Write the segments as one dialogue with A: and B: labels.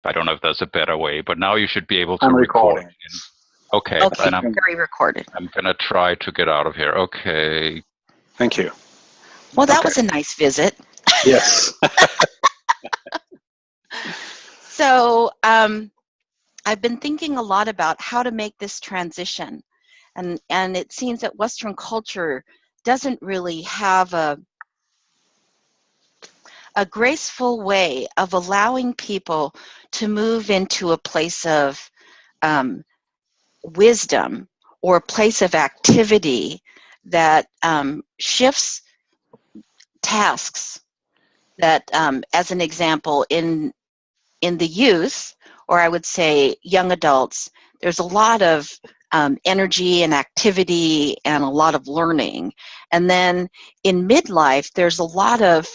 A: I don't know if there's a better way, but now you should be able to
B: I'm
A: record.
B: recording.
A: Okay,
C: Okay,
A: then
C: very recorded.
A: I'm gonna try to get out of here. Okay.
B: Thank you.
C: Well, that
B: Okay.
C: was a nice visit.
B: Yes.
C: So I've been thinking a lot about how to make this transition. And it seems that Western culture doesn't really have a graceful way of allowing people to move into a place of wisdom or a place of activity that shifts tasks. That, as an example, in the youth, or I would say young adults, there's a lot of energy and activity and a lot of learning. And then in midlife, there's a lot of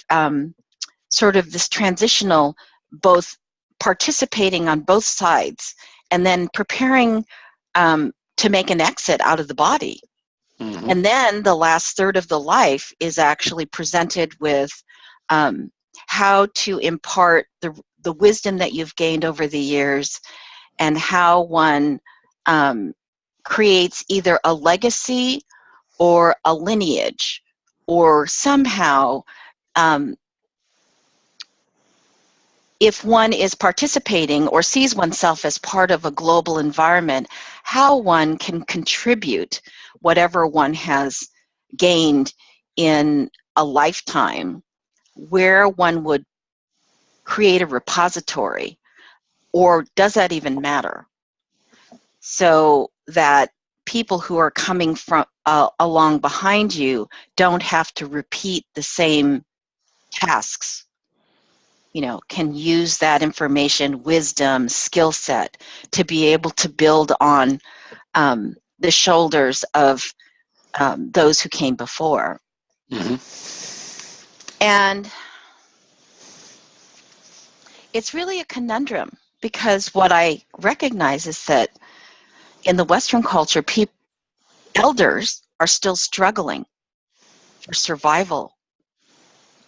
C: sort of this transitional, both participating on both sides and then preparing to make an exit out of the body. Mm-hmm. And then the last third of the life is actually presented with how to impart the wisdom that you've gained over the years, and how one creates either a legacy or a lineage, or somehow, if one is participating or sees oneself as part of a global environment, how one can contribute whatever one has gained in a lifetime, where one would create a repository, or does that even matter? So that people who are coming from along behind you don't have to repeat the same tasks. You know, can use that information, wisdom, skill set to be able to build on the shoulders of those who came before. Mm-hmm. And it's really a conundrum, because what I recognize is that in the Western culture, elders are still struggling for survival.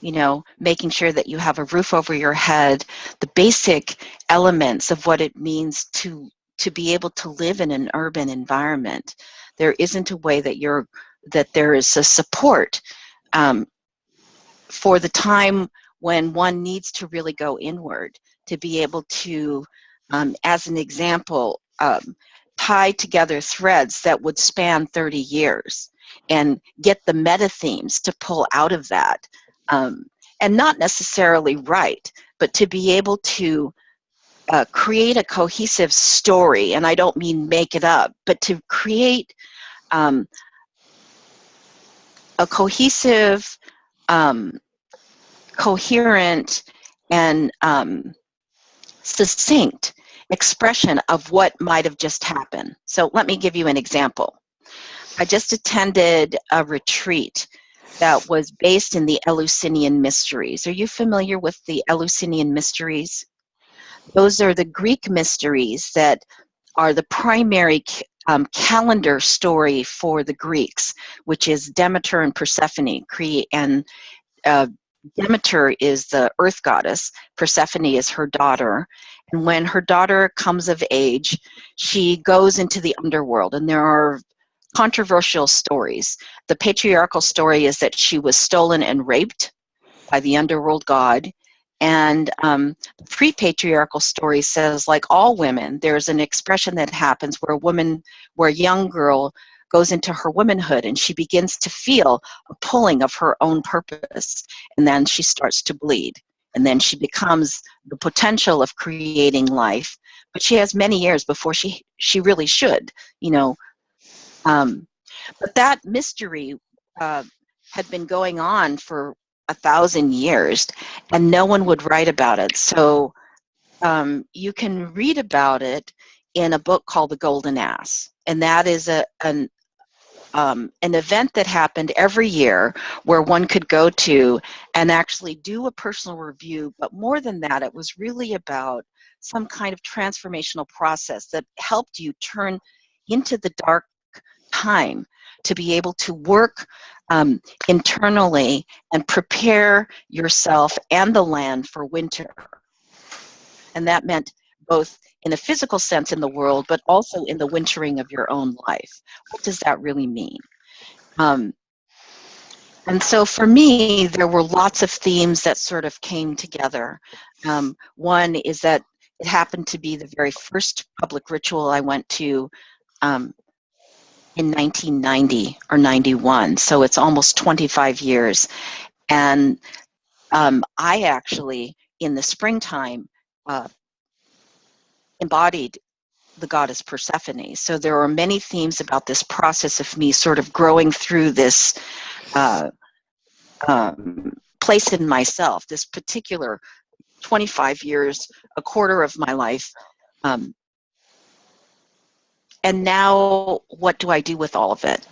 C: You know, making sure that you have a roof over your head, the basic elements of what it means to be able to live in an urban environment. There isn't a way that there is a support for the time when one needs to really go inward, to be able to, as an example, tie together threads that would span 30 years and get the meta themes to pull out of that. And not necessarily write, but to be able to create a cohesive story. And I don't mean make it up, but to create a cohesive, coherent, and succinct expression of what might have just happened. So let me give you an example. I just attended a retreat that was based in the Eleusinian Mysteries. Are you familiar with the Eleusinian Mysteries? Those are the Greek mysteries that are the primary calendar story for the Greeks, which is Demeter and Persephone. And Demeter is the earth goddess, Persephone is her daughter. And when her daughter comes of age, she goes into the underworld, and there are controversial stories. The patriarchal story is that she was stolen and raped by the underworld god. And the pre-patriarchal story says, like all women, there's an expression that happens where a young girl goes into her womanhood and she begins to feel a pulling of her own purpose. And then she starts to bleed. And then she becomes the potential of creating life. But she has many years before she really should, you know. But that mystery had been going on for 1,000 years, and no one would write about it. So you can read about it in a book called The Golden Ass, and that is an event that happened every year where one could go to and actually do a personal review. But more than that, it was really about some kind of transformational process that helped you turn into the dark time to be able to work internally and prepare yourself and the land for winter. And that meant both in a physical sense in the world, but also in the wintering of your own life. What does that really mean? And so for me, there were lots of themes that sort of came together. One is that it happened to be the very first public ritual I went to in 1990 or 91, so it's almost 25 years. And I actually, in the springtime, embodied the goddess Persephone. So there are many themes about this process of me sort of growing through this place in myself, this particular 25 years, a quarter of my life. And now what do I do with all of it?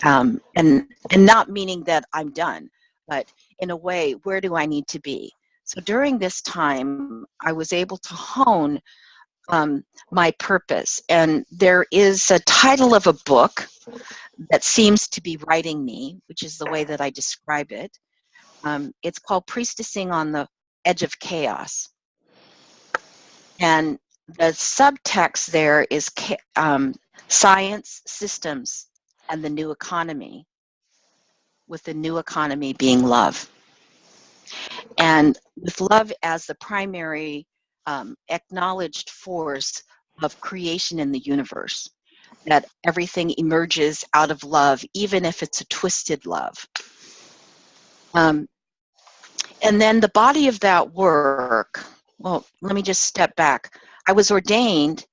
C: And not meaning that I'm done, but in a way, where do I need to be? So during this time, I was able to hone my purpose. And there is a title of a book that seems to be writing me, which is the way that I describe it. It's called Priestessing on the Edge of Chaos. And the subtext there is science, systems, and the new economy, with the new economy being love. And with love as the primary acknowledged force of creation in the universe, that everything emerges out of love, even if it's a twisted love. And then the body of that work, well, let me just step back. I was ordained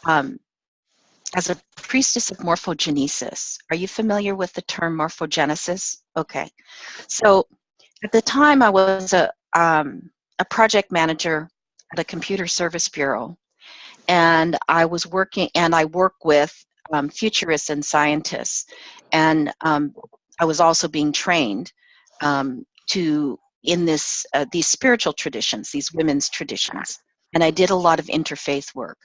C: as a priestess of morphogenesis. Are you familiar with the term morphogenesis? Okay. So at the time, I was a project manager at a computer service bureau, and I was working, and I work with futurists and scientists, and I was also being trained in these spiritual traditions, these women's traditions, and I did a lot of interfaith work.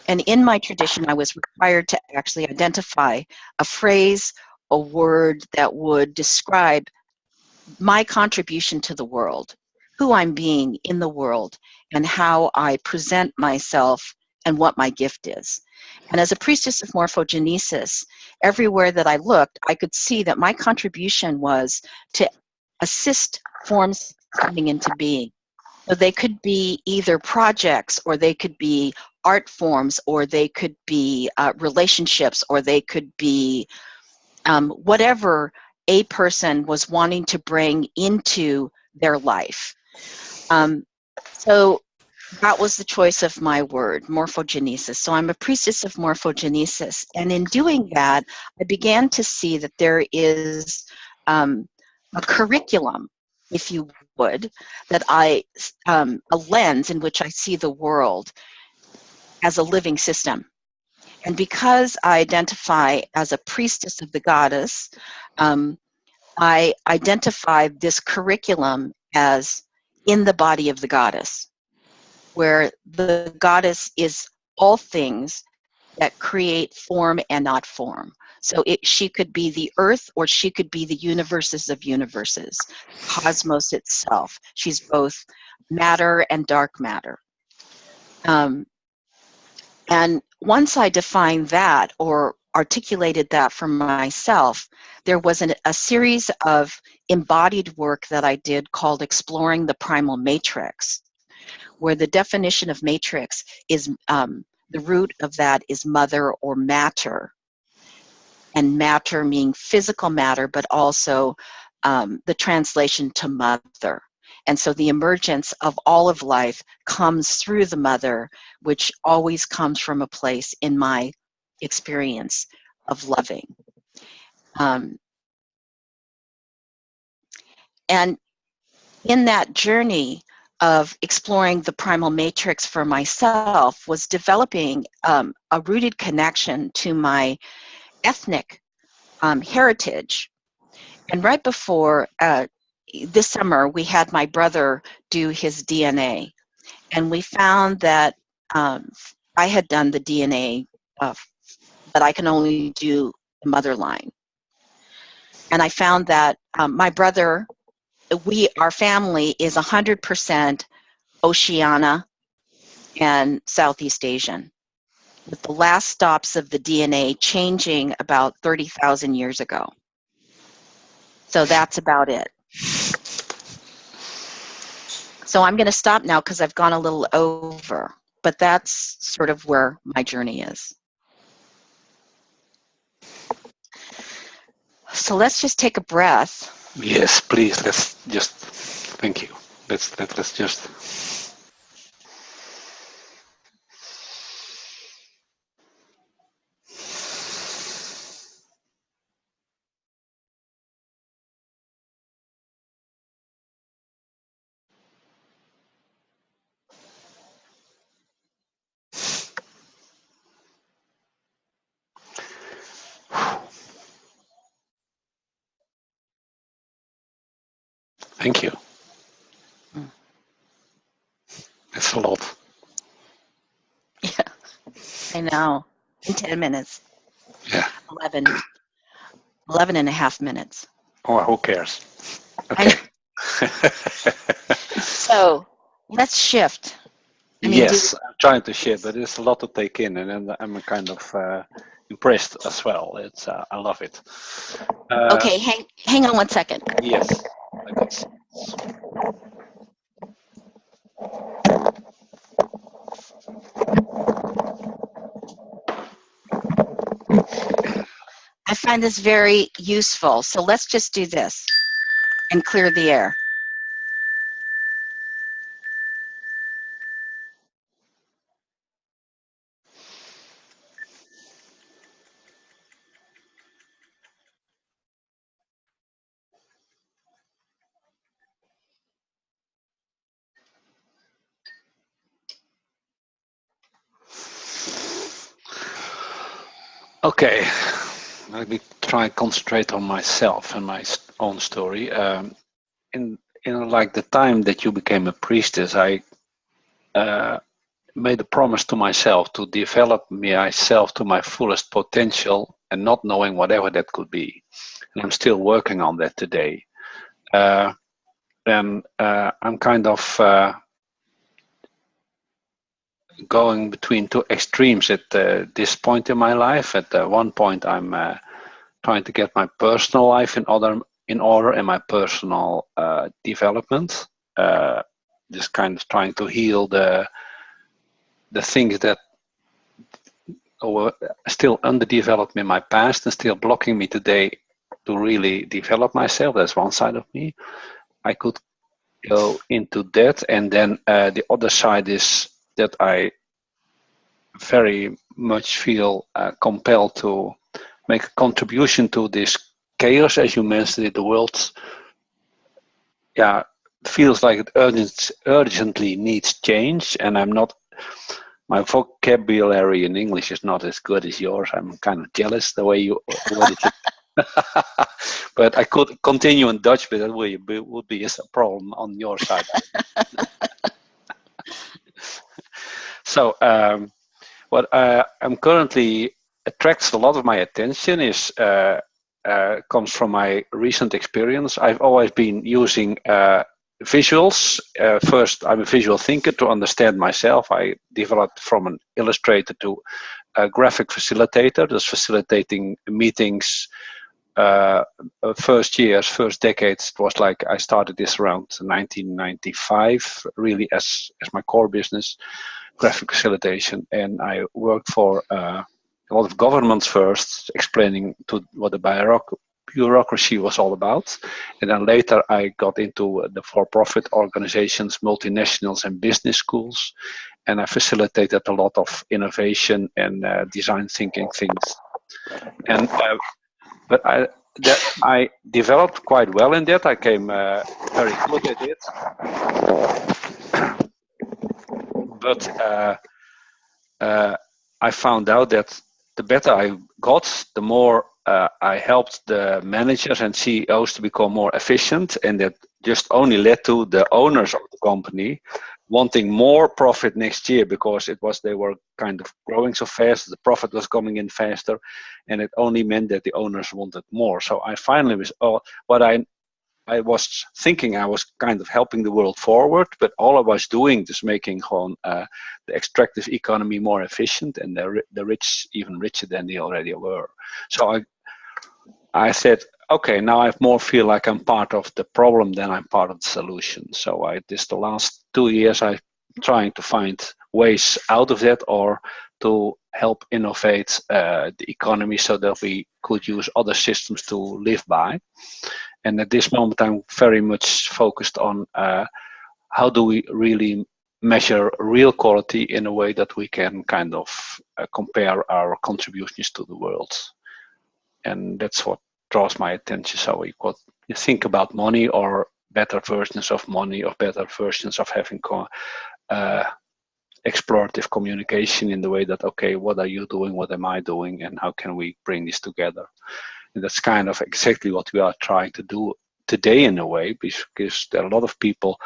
C: And in my tradition, I was required to actually identify a phrase, a word that would describe my contribution to the world, who I'm being in the world, and how I present myself and what my gift is. And as a priestess of morphogenesis, everywhere that I looked, I could see that my contribution was to assist forms coming into being. So they could be either projects, or they could be art forms, or they could be relationships, or they could be whatever a person was wanting to bring into their life. So that was the choice of my word, morphogenesis. So I'm a priestess of morphogenesis. And in doing that, I began to see that there is a curriculum, if you would, that a lens in which I see the world as a living system. And because I identify as a priestess of the goddess, I identify this curriculum as in the body of the goddess, where the goddess is all things that create form and not form. So she could be the earth, or she could be the universes of universes, cosmos itself. She's both matter and dark matter. And once I defined that, or articulated that for myself, there was a series of embodied work that I did called Exploring the Primal Matrix, where the definition of matrix is, the root of that is mother or matter, and matter meaning physical matter, but also the translation to mother. And so the emergence of all of life comes through the mother, which always comes from a place in my experience of loving. And in that journey of exploring the primal matrix for myself was developing a rooted connection to my ethnic heritage. And right before this summer, we had my brother do his DNA, and we found that I had done the DNA, but I can only do the mother line. And I found that my brother, our family is 100% Oceania, and Southeast Asian, with the last stops of the DNA changing about 30,000 years ago. So that's about it. So I'm going to stop now because I've gone a little over, but that's sort of where my journey is. So let's just take a breath.
B: Yes, please. Let's just. Thank you. Let's just. Thank you. That's a lot.
C: Yeah, I know. In 10 minutes.
B: Yeah.
C: 11 and a half minutes.
B: Oh, who cares? Okay.
C: So let's shift.
B: Yes, I'm trying to share, but it's a lot to take in, and I'm kind of impressed as well. It's I love it.
C: Okay, hang on one second.
B: Yes. Okay.
C: I find this very useful. So let's just do this and clear the air.
B: Okay. Let me try and concentrate on myself and my own story. In like the time that you became a priestess, I made a promise to myself to develop myself to my fullest potential, and not knowing whatever that could be. And I'm still working on that today. And I'm kind of going between two extremes at this point in my life. At one point, I'm trying to get my personal life in order and my personal development. Just kind of trying to heal the things that were still underdeveloped in my past and still blocking me today to really develop myself. That's one side of me. I could go into that, and then the other side is that I very much feel compelled to make a contribution to this chaos, as you mentioned it. The world, yeah, feels like it urgently needs change, and I'm not. My vocabulary in English is not as good as yours. I'm kind of jealous the way you worded it. But I could continue in Dutch, but that would be a problem on your side. So what I'm currently attracts a lot of my attention is comes from my recent experience. I've always been using visuals. First, I'm a visual thinker to understand myself. I developed from an illustrator to a graphic facilitator, just facilitating meetings. First decades, it was like I started this around 1995, really as my core business, graphic facilitation. And I worked for a lot of governments first, explaining to what the bureaucracy was all about. And then later I got into the for-profit organizations, multinationals and business schools. And I facilitated a lot of innovation and design thinking things. And but I developed quite well in that. I came very good at it. But I found out that the better I got, the more I helped the managers and CEOs to become more efficient, and that just only led to the owners of the company wanting more profit next year, because they were kind of growing so fast, the profit was coming in faster, and it only meant that the owners wanted more. So I finally was what I I was thinking I was kind of helping the world forward, but all I was doing is making the extractive economy more efficient and the rich even richer than they already were. So I said, okay, now I more feel like I'm part of the problem than I'm part of the solution. So the last 2 years, I'm trying to find ways out of that, or to help innovate the economy so that we could use other systems to live by. And at this moment, I'm very much focused on how do we really measure real quality in a way that we can kind of compare our contributions to the world. And that's what draws my attention. So you think about money, or better versions of money, or better versions of having explorative communication in the way that, okay, what are you doing, what am I doing, and how can we bring this together? And that's kind of exactly what we are trying to do today in a way, because there are a lot of people,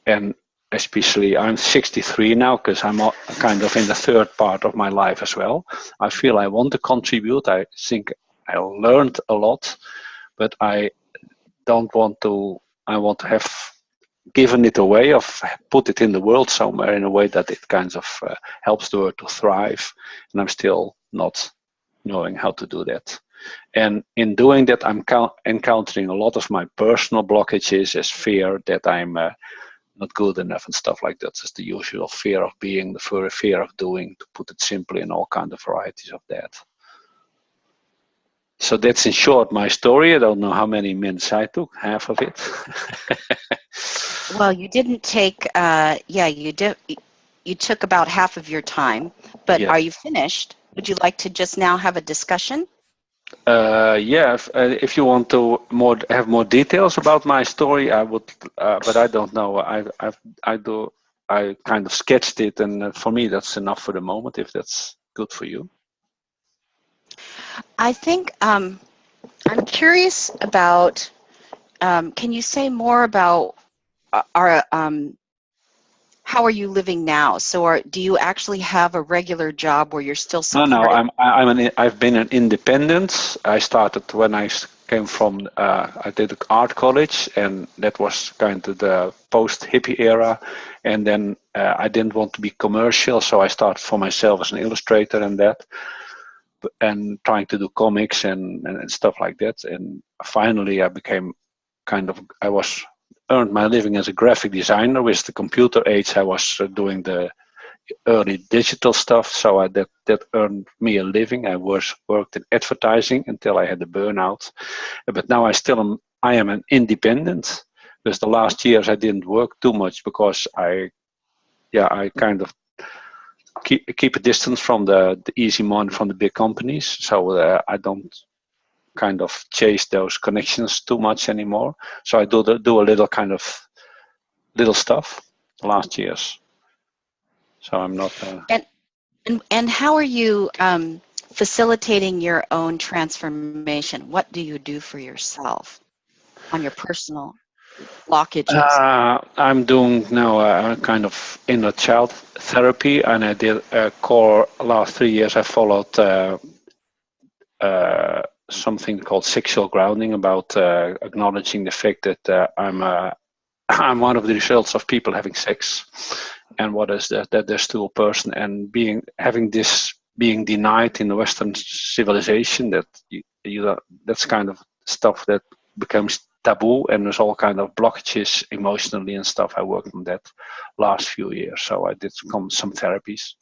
B: and especially I'm 63 now, because I'm kind of in the third part of my life as well. I feel I want to contribute. I think I learned a lot, but I want to have given it away, of put it in the world somewhere in a way that it kind of helps the world to thrive. And I'm still not knowing how to do that. And in doing that, I'm encountering a lot of my personal blockages as fear that I'm not good enough and stuff like that. Just the usual fear of being, the fear of doing, to put it simply, and all kind of varieties of that. So that's in short my story. I don't know how many minutes I took, half of it.
C: Well, you didn't take, you took about half of your time, but
B: Yes.
C: Are you finished? Would you like to just now have a discussion?
B: Yeah, if you want to have more details about my story, I would, but I don't know. I kind of sketched it, and for me that's enough for the moment, if that's good for you.
C: I think I'm curious about, can you say more about how are you living now? So do you actually have a regular job where you're still supported?
B: No, I've been an independent. I started when I came from, I did art college, and that was kind of the post-hippie era. And then I didn't want to be commercial, so I started for myself as an illustrator and that, and trying to do comics and stuff like that. And finally I became earned my living as a graphic designer. With the computer age, I was doing the early digital stuff, so that earned me a living. I worked in advertising until I had a burnout, but now I am an independent. Because the last years I didn't work too much, because I kind of keep a distance from the easy money from the big companies, so I don't kind of chase those connections too much anymore. So I do a little kind of little stuff the last years. So I'm not.
C: And how are you facilitating your own transformation? What do you do for yourself on your personal blockages?
B: I'm doing now a kind of inner child therapy, and I did a core last 3 years. I followed something called sexual grounding, about acknowledging the fact that I'm one of the results of people having sex, and what is that they're still a person, and being denied in the Western civilization, that that's kind of stuff that becomes taboo, and there's all kind of blockages emotionally and stuff. I worked on that last few years, so I did some therapies.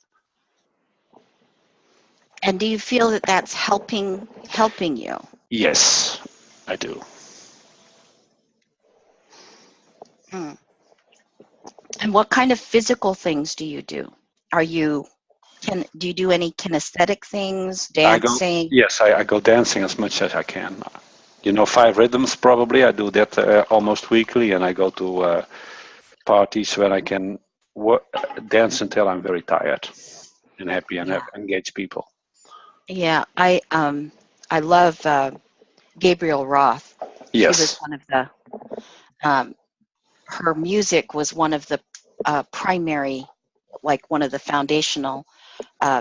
C: And do you feel that that's helping you?
B: Yes, I do.
C: Mm. And what kind of physical things do you do? Do you do any kinesthetic things, dancing?
B: I go dancing as much as I can. 5 rhythms probably. I do that almost weekly, and I go to parties where I can dance until I'm very tired and happy, and have engaged people.
C: Yeah, I love Gabriel Roth.
B: Yes.
C: She was one of the, her music was one of the primary, like one of the foundational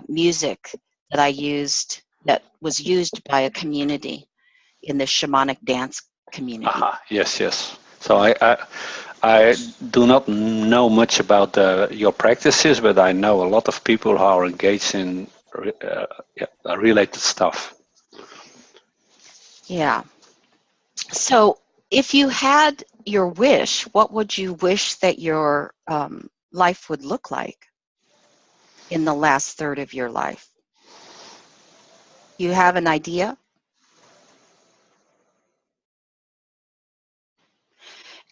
C: music that was used by a community in the shamanic dance community.
B: Aha, yes, yes. So I do not know much about your practices, but I know a lot of people who are engaged in related stuff.
C: Yeah. So if you had your wish, what would you wish that your life would look like in the last third of your life? You have an idea?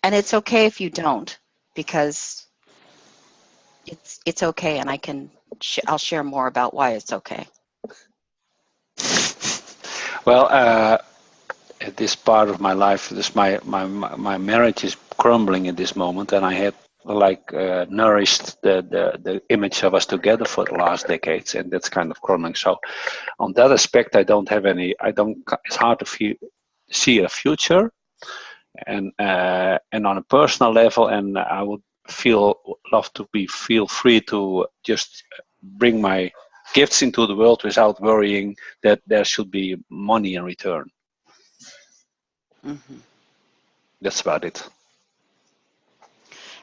C: And it's okay if you don't, because it's okay, and I'll share more about why it's okay.
B: Well, at this part of my life, my marriage is crumbling at this moment, and I had nourished the image of us together for the last decades, and that's kind of crumbling. So, on that aspect, I don't have any. I don't. It's hard to see a future, and on a personal level, and I would love to feel free to just bring my gifts into the world without worrying that there should be money in return.
C: Mm-hmm.
B: That's about it.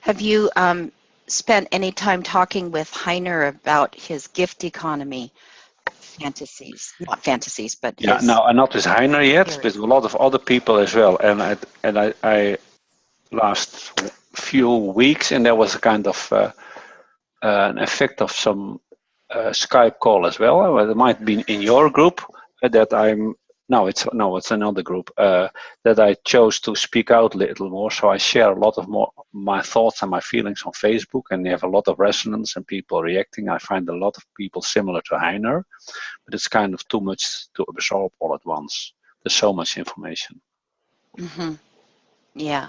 C: Have you spent any time talking with Heiner about his gift economy fantasies? Not fantasies, but
B: Yeah,
C: his
B: no, not with Heiner yet,
C: theory.
B: but a lot of other people as well. And I last few weeks, and there was a kind of an effect of some Skype call as well. Well, it might be in your group that I'm. It's another group that I chose to speak out a little more. So I share a lot of more my thoughts and my feelings on Facebook, and they have a lot of resonance and people reacting. I find a lot of people similar to Heiner, but it's kind of too much to absorb all at once. There's so much information.
C: Mm-hmm. Yeah,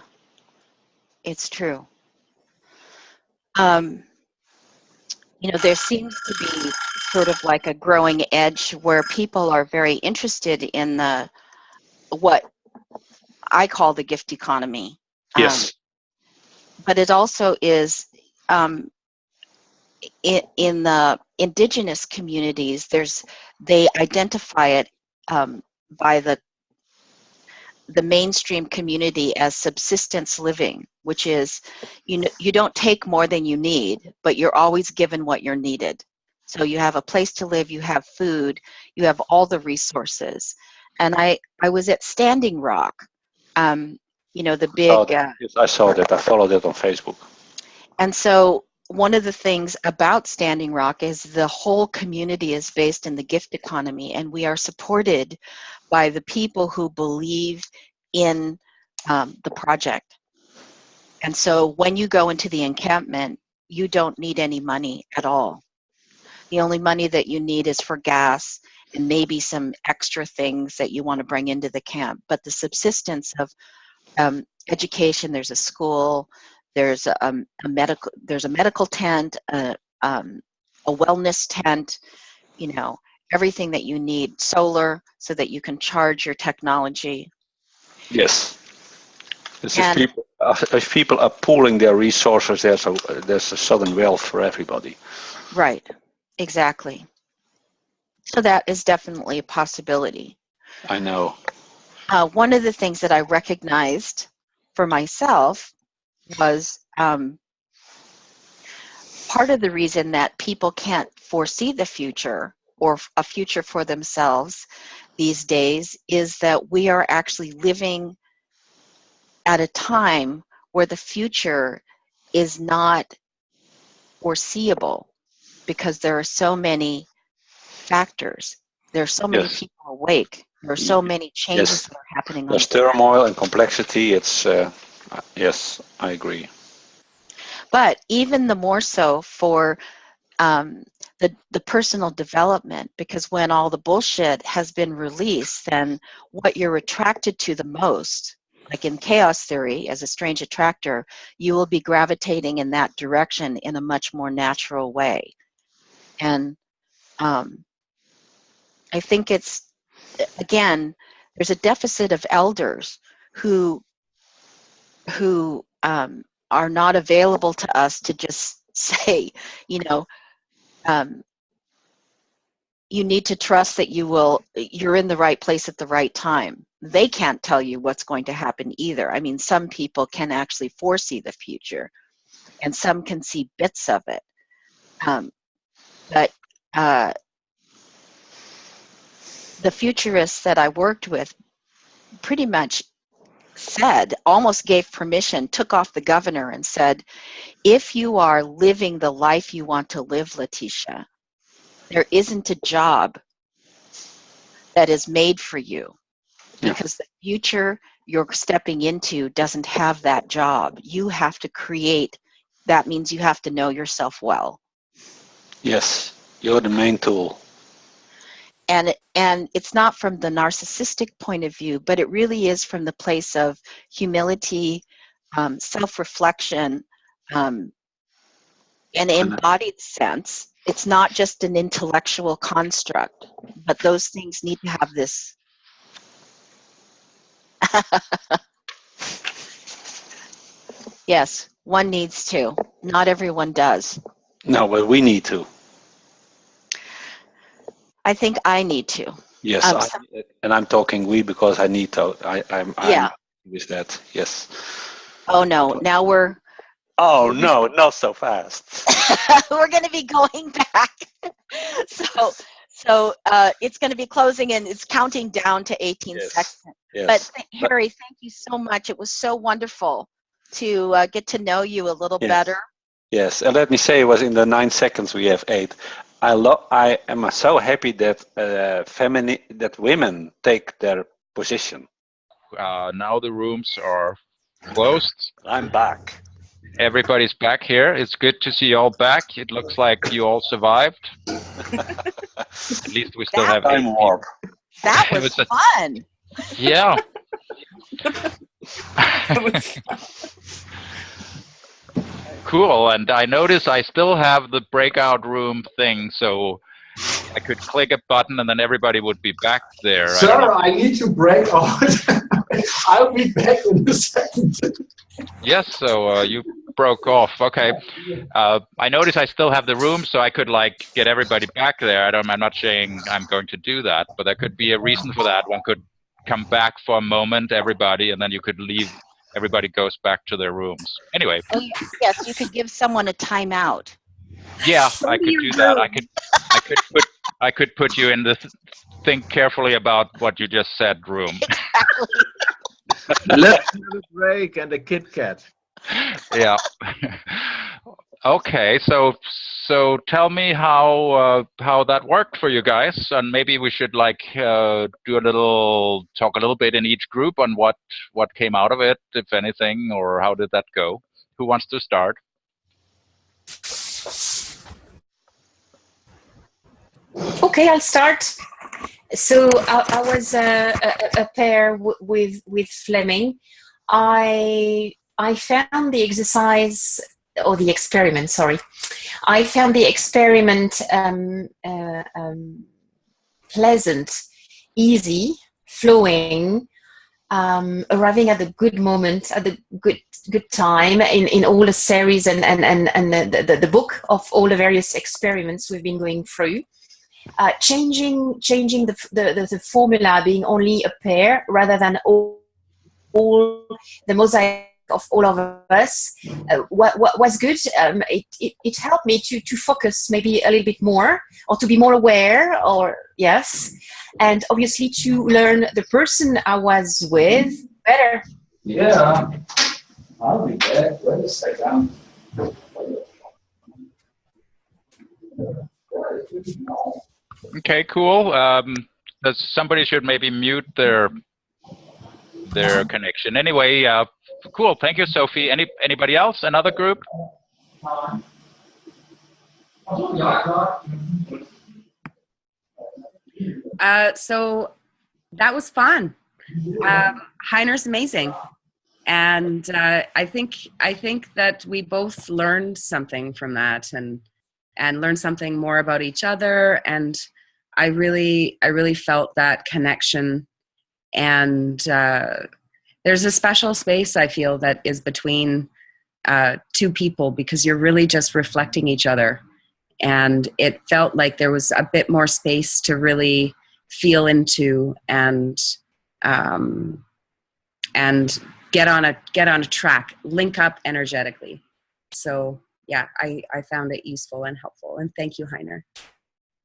C: it's true. There seems to be sort of like a growing edge where people are very interested in what I call the gift economy.
B: Yes.
C: But it also is in the indigenous communities. They identify it by the mainstream community as subsistence living, which is you don't take more than you need, but you're always given what you're needed. So you have a place to live, you have food, you have all the resources. And I was at Standing Rock, the big.
B: I saw that. I followed it on Facebook.
C: And so one of the things about Standing Rock is the whole community is based in the gift economy, and we are supported by the people who believe in the project. And so when you go into the encampment, you don't need any money at all. The only money that you need is for gas and maybe some extra things that you want to bring into the camp. But the subsistence of education, there's a school, there's a medical tent, a wellness tent, everything that you need, solar, so that you can charge your technology.
B: Yes. If people are pooling their resources, there's a sudden wealth for everybody.
C: Right, exactly. So that is definitely a possibility.
B: I know.
C: One of the things that I recognized for myself was part of the reason that people can't foresee the future or a future for themselves these days is that we are actually living at a time where the future is not foreseeable because there are so many factors. There are so many people awake. There are so many changes that are happening.
B: There's turmoil and complexity. It's yes, I agree.
C: But even the more so for the personal development, because when all the bullshit has been released, then what you're attracted to the most, like in chaos theory, as a strange attractor, you will be gravitating in that direction in a much more natural way. And I think it's, again, there's a deficit of elders who are not available to us to just say, you need to trust that you're in the right place at the right time. they can't tell you what's going to happen either. I mean, some people can actually foresee the future, and some can see bits of it. But the futurists that I worked with pretty much said, almost gave permission, took off the governor and said, if you are living the life you want to live, Letecia, there isn't a job that is made for you, because the future you're stepping into doesn't have that job. You have to create. That means you have to know yourself well.
B: Yes, you're the main tool.
C: And it's not from the narcissistic point of view, but it really is from the place of humility, self-reflection, an embodied sense. It's not just an intellectual construct, but those things need to have this. Yes, one needs to. Not everyone does.
B: No, but we need to.
C: I think I need to.
B: Yes, and I'm talking we because I need to. I'm
C: yeah.
B: with that. Yes.
C: Oh no! Now we're.
B: Oh no! Not so fast.
C: We're going to be going back. So it's going to be closing, and it's counting down to 18 seconds.
B: Yes.
C: But Harry, thank you so much. It was so wonderful to get to know you a little better.
B: Yes, and let me say, it was in the 9 seconds we have 8. I am so happy that that women take their position.
A: Now the rooms are closed.
B: I'm back.
A: Everybody's back here. It's good to see you all back. It looks like you all survived. At least we still have 8 people.
C: That was fun.
A: Yeah. Cool. And I notice I still have the breakout room thing, so I could click a button and then everybody would be back there.
D: Sir, I need to break out. I'll be back in a second.
A: Yes, so you broke off. Okay. I notice I still have the room, so I could like get everybody back there. I'm not saying I'm going to do that, but there could be a reason for that. One could come back for a moment, everybody, and then you could leave. Everybody goes back to their rooms. Anyway.
C: Oh, yes, you could give someone a timeout.
A: Yeah, I could do that. I could put you in the think carefully about what you just said room.
C: Exactly.
D: Let's have a break and a Kit Kat.
A: Yeah. Okay, so tell me how that worked for you guys, and maybe we should like talk a little bit in each group on what came out of it, if anything, or how did that go? Who wants to start?
E: Okay, I'll start. So I was a pair with Fleming. I found the exercise, or the experiment, sorry. I found the experiment pleasant, easy, flowing, arriving at the good moment, at the good time in all the series and the book of all the various experiments we've been going through. Changing the formula, being only a pair rather than all the mosaic of all of us. What was good, it helped me to focus maybe a little bit more, or to be more aware, or yes, and obviously to learn the person I was with better.
D: Yeah, I'll be back. Wait a second.
A: Okay, cool. Somebody should maybe mute their connection. Anyway, cool. Thank you, Sophie. Anybody else? Another group?
F: So that was fun. Heiner's amazing, and I think that we both learned something from that, and learned something more about each other. And I really felt that connection. And there's a special space I feel that is between two people, because you're really just reflecting each other. And it felt like there was a bit more space to really feel into and and get on a track, link up energetically. So yeah, I found it useful and helpful. And thank you, Heiner.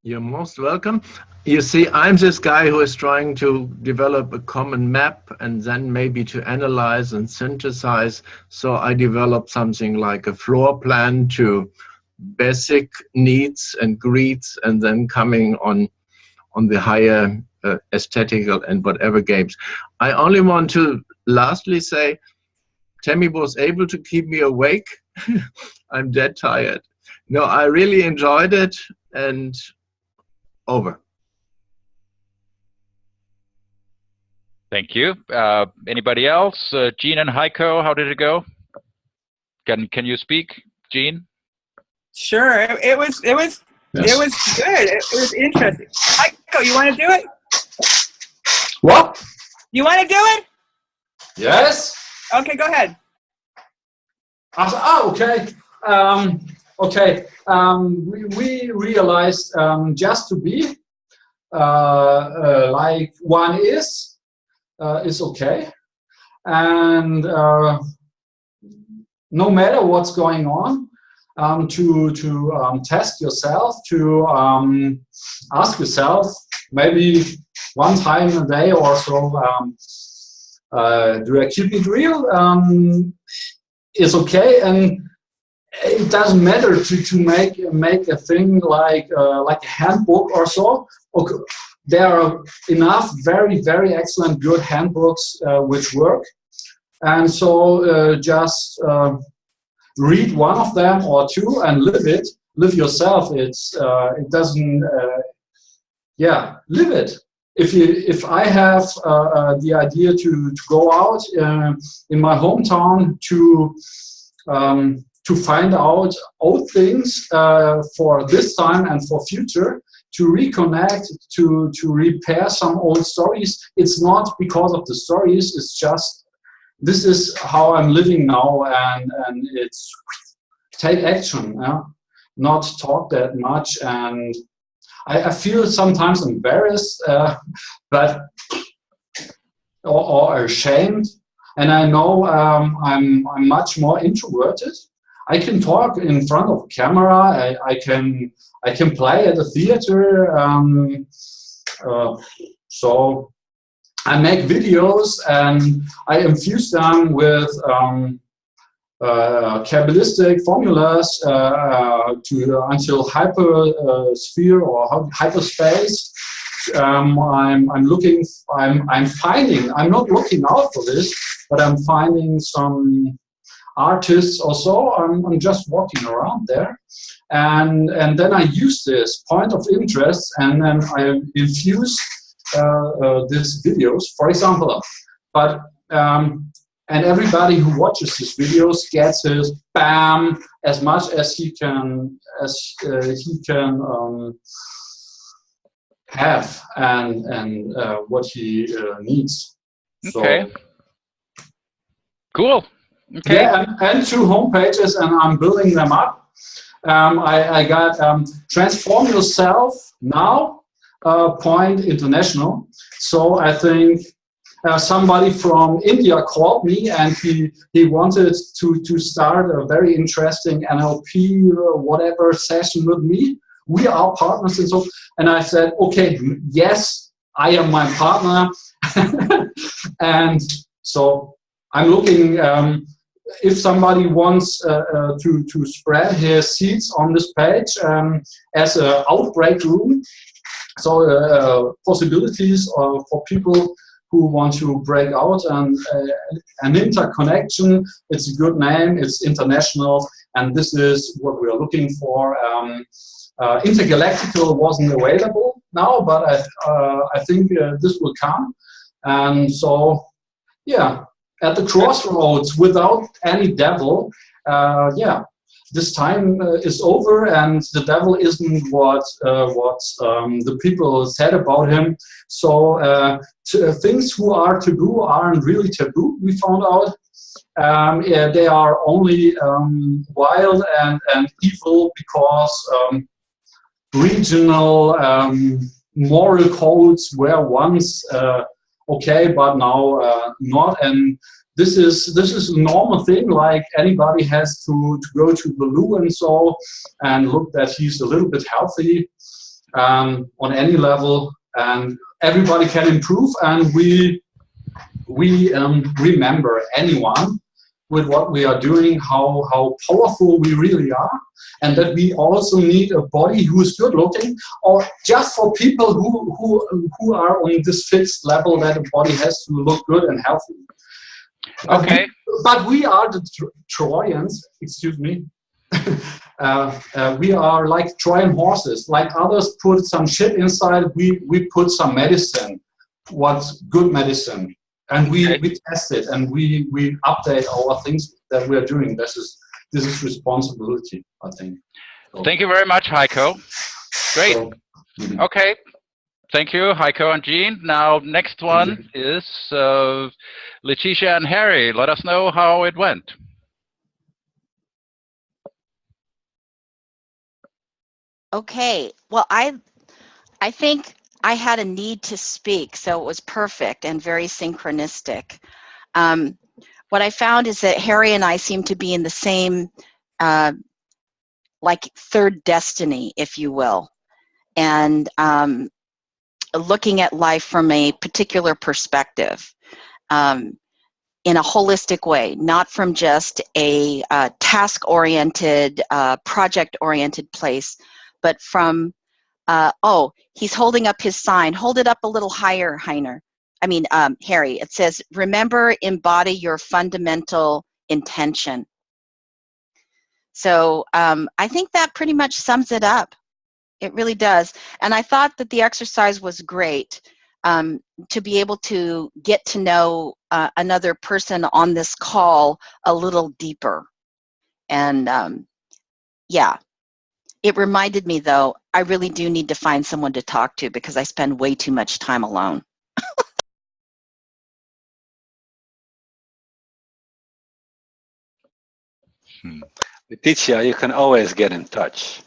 G: You're most welcome. You see, I'm this guy who is trying to develop a common map and then maybe to analyze and synthesize. So I developed something like a floor plan to basic needs and greeds, and then coming on the higher aesthetical and whatever games. I only want to lastly say, Tammy was able to keep me awake. I'm dead tired. No, I really enjoyed it, and over.
A: Thank you. Anybody else? Jean and Heiko, how did it go? Can you speak, Jean?
H: Sure. It was
B: Yes.
H: It was good. It was interesting. Heiko, you want to do it?
D: What?
H: You want to do it?
D: Yes.
H: Okay, go ahead.
D: Okay. Okay. We realized just to be like one is okay, and no matter what's going on, to test yourself, to ask yourself maybe one time a day or so, do I keep it real? Is okay, and it doesn't matter to make a thing like a handbook or so. Okay. There are enough very excellent good handbooks which work, and so just read one of them or two and live yourself. It doesn't live it. If I have the idea to go out in my hometown to find out old things for this time and for future, to reconnect, to repair some old stories, it's not because of the stories, it's just this is how I'm living now, and it's take action, not talk that much. And I feel sometimes embarrassed, but or ashamed, and I know I'm much more introverted. I can talk in front of a camera. I can play at a theater. So I make videos and I infuse them with Kabbalistic formulas until hypersphere or hyperspace. I'm not looking out for this, but I'm finding some artists or so. I'm just walking around there, and then I use this point of interest, and then I infuse these videos, for example. But and everybody who watches these videos gets his bam as much as he can have and what he needs.
A: Okay.
D: So,
A: cool. Okay.
D: Yeah, and 2 homepages, and I'm building them up. I got Transform Yourself Now, Point International. So I think somebody from India called me, and he wanted to start a very interesting NLP whatever session with me. We are partners, and so. And I said, okay, yes, I am my partner. And so I'm looking. If somebody wants to spread his seeds on this page as an outbreak room, so possibilities for people who want to break out and an interconnection. It's a good name. It's international, and this is what we are looking for. Intergalactical wasn't available now, but I think this will come, and so yeah. At the crossroads, without any devil, this time is over, and the devil isn't what the people said about him. So things who are taboo aren't really taboo. We found out they are only wild and evil because regional moral codes were once okay, but now not. And this is a normal thing. Like anybody has to go to the loo and so, and look that he's a little bit healthy on any level, and everybody can improve. And we remember anyone with what we are doing, how powerful we really are, and that we also need a body who is good looking, or just for people who are on this fixed level that a body has to look good and healthy.
A: Okay.
D: But we are the Trojans, excuse me. We are like Trojan horses. Like others put some shit inside, we put some medicine. What's good medicine? And we test it, and we update our things that we are doing. This is responsibility, I think. So,
A: thank you very much, Heiko. Great.
D: So,
A: okay. Thank you, Heiko and Jean. Now, next one is Letecia and Harry. Let us know how it went.
C: Okay. Well, I think I had a need to speak, so it was perfect and very synchronistic. What I found is that Harry and I seem to be in the same, like, third destiny, if you will, and looking at life from a particular perspective, in a holistic way, not from just a task-oriented, project-oriented place, but from oh, he's holding up his sign. Hold it up a little higher, Harry. It says, remember, embody your fundamental intention. So I think that pretty much sums it up. It really does. And I thought that the exercise was great, to be able to get to know another person on this call a little deeper. And yeah. It reminded me, though, I really do need to find someone to talk to because I spend way too much time alone.
B: Letecia, you can always get in touch.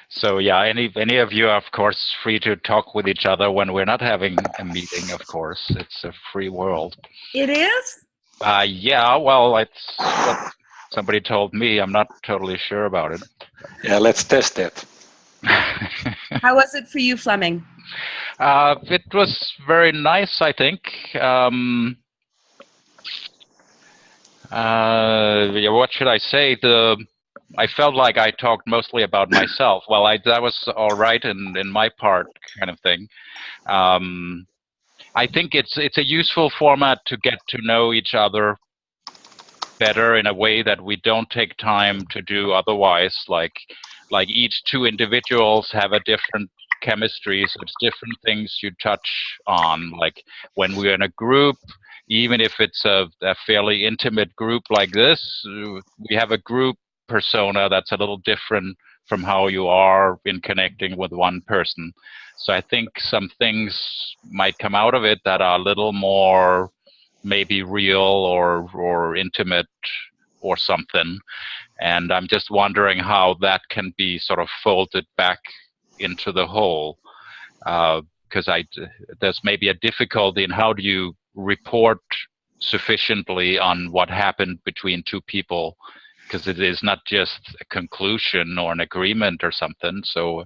A: So yeah, any of you are of course free to talk with each other when we're not having a meeting. Of course, it's a free world.
F: It is?
A: Yeah. Well, it's what somebody told me. I'm not totally sure about it.
B: Yeah, let's test it.
F: How was it for you, Fleming?
A: It was very nice, I think. Yeah, what should I say? I felt like I talked mostly about myself. Well, that was all right in my part, kind of thing. I think it's a useful format to get to know each other better in a way that we don't take time to do otherwise. Like each two individuals have a different chemistry, so it's different things you touch on. Like when we're in a group, even if it's a fairly intimate group like this, we have a group persona that's a little different from how you are in connecting with one person. So I think some things might come out of it that are a little more maybe real or intimate or something. And I'm just wondering how that can be sort of folded back into the whole. Because there's maybe a difficulty in how do you report sufficiently on what happened between two people, because it is not just a conclusion or an agreement or something. So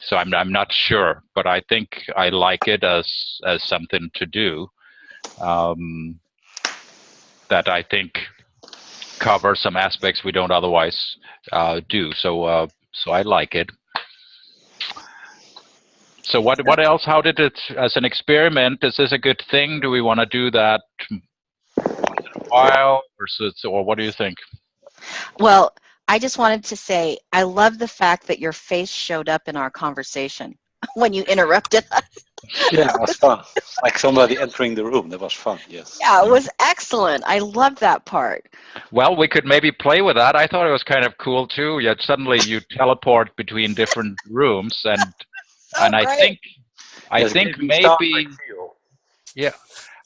A: so I'm not sure, but I think I like it as something to do, that I think cover some aspects we don't otherwise do. So so I like it. So what else? How did it, as an experiment, is this a good thing? Do we want to do that once in a while, or what do you think?
C: Well, I just wanted to say, I love the fact that your face showed up in our conversation when you interrupted us.
B: Yeah, it was fun. Like somebody entering the room. That was fun, yes.
C: Yeah, it was excellent. I loved that part.
A: Well, we could maybe play with that. I thought it was kind of cool too. Yet suddenly you teleport between different rooms, and I think maybe, yeah,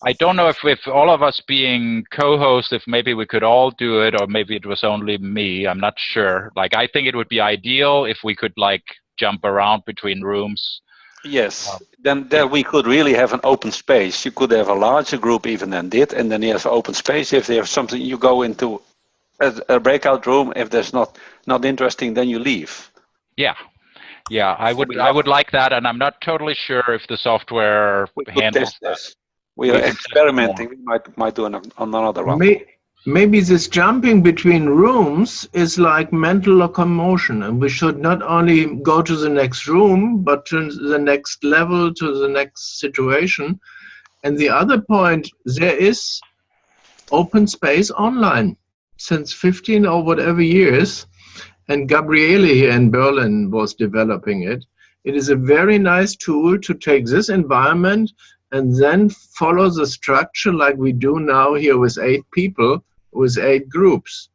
A: I don't know if all of us being co-hosts, if maybe we could all do it, or maybe it was only me. I'm not sure. Like, I think it would be ideal if we could like jump around between rooms.
B: Yes, then there we could really have an open space. You could have a larger group even than did, and then you have open space. If there's something, you go into a breakout room. If there's not interesting, then you leave.
A: Yeah, yeah, I would like that, and I'm not totally sure if the software handles that.
B: We are experimenting. We might do another one.
G: Maybe this jumping between rooms is like mental locomotion, and we should not only go to the next room, but to the next level, to the next situation. And the other point, there is open space online since 15 or whatever years, and Gabriele here in Berlin was developing it. It is a very nice tool to take this environment and then follow the structure like we do now here with 8 people, with 8 groups.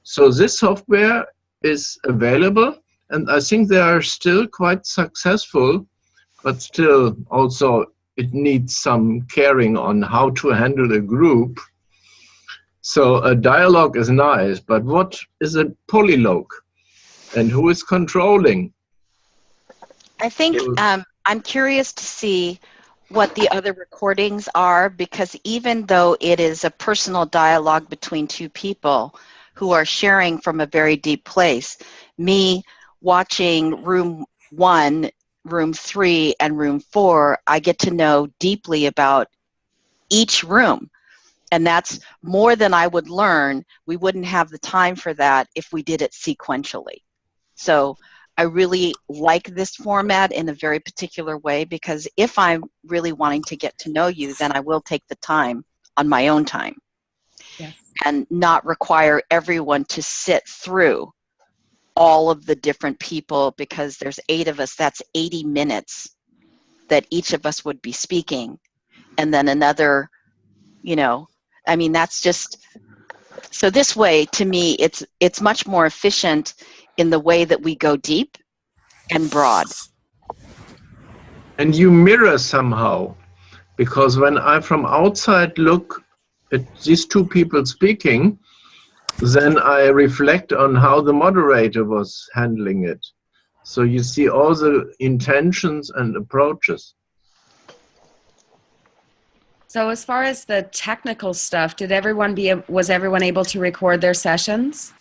G: So this software is available, and I think they are still quite successful, but still also it needs some caring on how to handle a group. So a dialogue is nice, but what is a polylogue? And who is controlling?
C: I think I'm curious to see what the other recordings are, because even though it is a personal dialogue between 2 people who are sharing from a very deep place, me watching room 1, room 3, and room 4, I get to know deeply about each room. And that's more than I would learn. We wouldn't have the time for that if we did it sequentially. So I really like this format in a very particular way, because if I'm really wanting to get to know you, then I will take the time on my own time.
F: Yes.
C: And not require everyone to sit through all of the different people, because there's 8 of us. That's 80 minutes that each of us would be speaking. And then another, you know, I mean, that's just, so this way, to me, it's much more efficient in the way that we go deep and broad.
G: And you mirror somehow, because when I from outside look at these 2 people speaking, then I reflect on how the moderator was handling it. So you see all the intentions and approaches.
F: So as far as the technical stuff, was everyone able to record their sessions?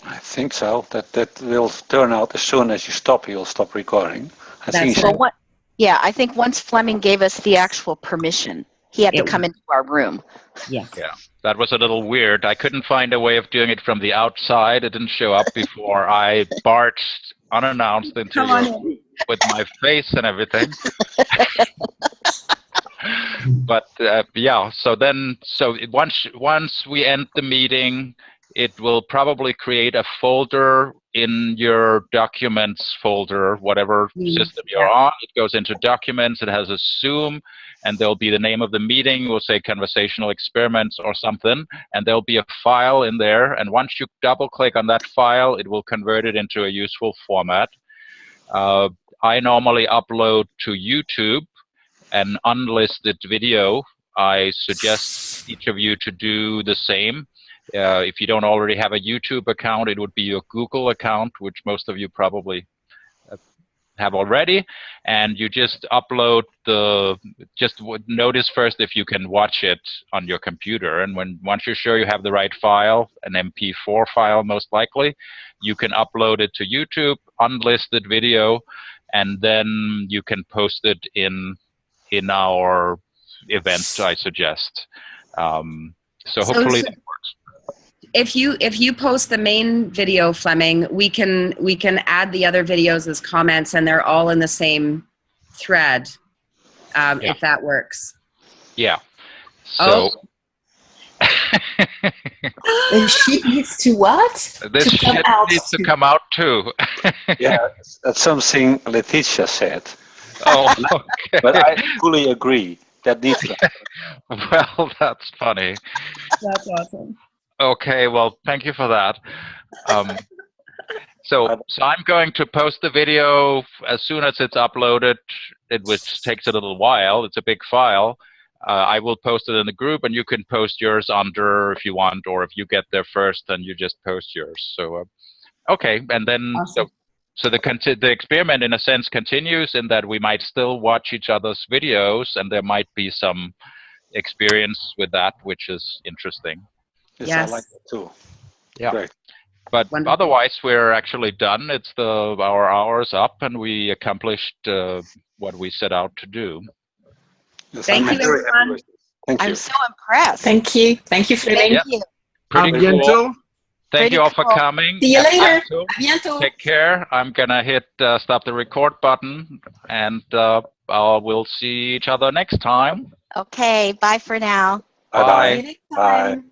B: I think so. That will turn out as soon as you stop, you'll stop recording. I
C: think once Fleming gave us the actual permission, he had to come into our room.
F: Yeah.
A: Yeah, that was a little weird. I couldn't find a way of doing it from the outside. It didn't show up before I barged unannounced into your room with my face and everything. But yeah, so once we end the meeting, it will probably create a folder in your documents folder, whatever system you're on. It goes into documents, it has a Zoom, and there'll be the name of the meeting. We'll say conversational experiments or something, and there'll be a file in there. And once you double click on that file, it will convert it into a useful format. I normally upload to YouTube an unlisted video. I suggest each of you to do the same. If you don't already have a YouTube account, it would be your Google account, which most of you probably have already, and you just upload notice first if you can watch it on your computer, and once you're sure you have the right file, an MP4 file most likely, you can upload it to YouTube, unlisted video, and then you can post it in our event, I suggest. So hopefully that works.
F: If you post the main video, Fleming, we can add the other videos as comments, and they're all in the same thread. If that works.
A: Yeah. So.
E: The shit needs to what?
A: This shit needs to come out too.
B: Yeah, that's something Letecia said.
A: Oh, okay.
B: But I fully agree. That needs to happen.
A: Well, that's funny.
F: That's awesome.
A: Okay, well, thank you for that. So I'm going to post the video as soon as it's uploaded, which takes a little while. It's a big file. I will post it in the group, and you can post yours under if you want, or if you get there first, then you just post yours. So, okay, and then
F: awesome.
A: So the experiment, in a sense, continues in that we might still watch each other's videos, and there might be some experience with that, which is interesting.
B: Yes,
F: Yes.
B: I like that too.
A: Yeah.
B: Great.
A: But
F: Wonderful.
A: otherwise, we're actually done. It's our hour's up, and we accomplished what we set out to do.
B: Yes,
F: Thank
B: I'm
F: you,
B: very happy
F: everyone.
B: with it. Thank you.
C: I'm so impressed.
E: Thank you. Thank you, Fleming.
C: Thank
A: Yep.
C: you.
A: Pretty
G: A
A: cool.
G: bientôt.
A: Thank
C: Pretty
A: you all for
C: cool.
A: coming.
E: See you
A: At
E: later.
A: bientôt.
E: À bientôt.
A: Take care. I'm gonna hit stop the record button, and we'll see each other next time.
C: Okay, bye for now.
B: Bye-bye.
E: See you next
B: Bye.
E: time.